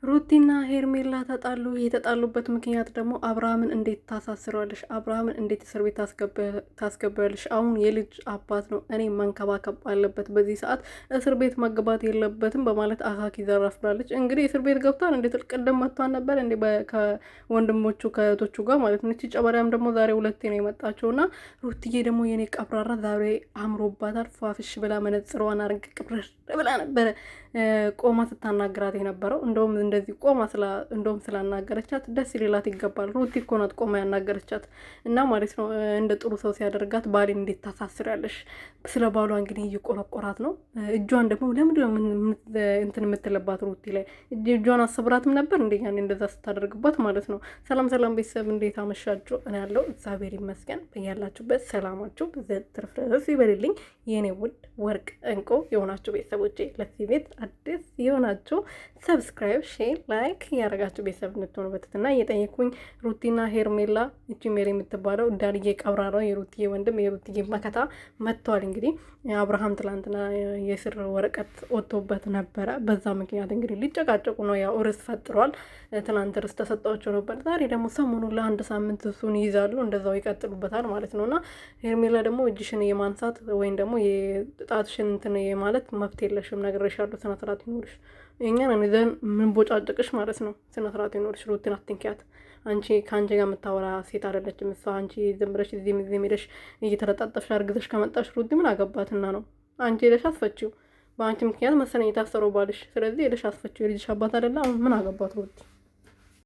ሩቲና ሄርሜላ ተጣሉ። የተጣሉበት ምክንያት ደግሞ አብርሃምን እንዴት ታሳስረዋለሽ? አብርሃምን እንዴት እስር ቤት ታስገባለሽ? አሁን የልጅ አባት ነው፣ እኔ መንከባከብ አለበት። በዚህ ሰዓት እስር ቤት መግባት የለበትም በማለት አካኪ ዘራፍ ብላለች። እንግዲህ እስር ቤት ገብቷል። እንዴት ቅድም መጥቷን ነበር እንዴ ከወንድሞቹ ከእህቶቹ ጋር ማለት ነው። እቺ ጨበሪያም ደግሞ ዛሬ ሁለቴ ነው የመጣቸው እና ሩትዬ ደግሞ የኔ ቀብራራ ዛሬ አምሮባታል። ፏፍሽ ብላ መነጽሯን አርግ ቅብር ብላ ነበረ ቆማ ስታናግራት የነበረው። እንደውም እንደዚህ ቆማ እንደውም ስላናገረቻት ደስ ሊላት ይገባል። ሩቲ እኮ ናት ቆማ ያናገረቻት እና ማለት ነው። እንደ ጥሩ ሰው ሲያደርጋት ባሌን እንዴት ታሳስሪያለሽ? ስለ ባሏ እንግዲህ እየቆረቆራት ነው። እጇን ደግሞ ለምንድን ነው እንትን የምትለባት ሩቲ ላይ እጇን አሰብራትም ነበር እንደ ያኔ እንደዛ ስታደርግባት ማለት ነው። ሰላም ሰላም ቤተሰብ እንዴት አመሻችሁ? እኔ ያለው እግዚአብሔር ይመስገን። በያላችሁበት ሰላማችሁ ትርፍርፍ ይበልልኝ የኔ ውድ ወርቅ እንቁ የሆናችሁ ቤተሰቦቼ። ለዚህ ቤት አዲስ የሆናችሁ ሰብስክራይብ፣ ሼር፣ ላይክ እያደረጋችሁ ቤተሰብ እንድትሆኑ በትህትና እየጠየኩኝ ሩቲና ሄርሜላ እቺ ሜሪ የምትባለው ዳንዬ ቀብራራው የሩቲዬ ወንድም የሩቲዬ መከታ መጥተዋል። እንግዲህ አብርሃም ትላንትና የስር ወረቀት ወጥቶበት ነበረ። በዛ ምክንያት እንግዲህ ሊጨቃጨቁ ነው። ያው ርዕስ ፈጥሯል። ትናንት ርዕስ ተሰጣቸው ነበር። ዛሬ ደግሞ ሰሞኑን ለአንድ ሳምንት እሱን ይይዛሉ፣ እንደዛው ይቀጥሉበታል ማለት ነው። እና ሄርሜላ ደግሞ እጅሽን የማንሳት ወይም ደግሞ የጣትሽን እንትን ማለት መብት የለሽም፣ ነግሬሻለሁ፣ ስነ ስርዓት ይኖርሽ። እኛን ይዘን ምን ቦጫጭቅሽ ማለት ነው። ስነ ስርዓት ይኖርሽ። ሩቲን አትንኪያት። አንቺ ከአንቺ ጋር የምታወራ ሴት አይደለችም እሷ። አንቺ ዝም ብለሽ እዚህም ሄደሽ እየተለጣጠፍሽ አርግዘሽ ከመጣሽ ሩቲ ምን አገባትና ነው? አንቺ ሄደሽ አስፈችው። በአንቺ ምክንያት መሰለኝ የታሰረው ባልሽ። ስለዚህ ሄደሽ አስፈችው። የልጅሽ አባት አይደለ? አሁን ምን አገባት ሩቲ?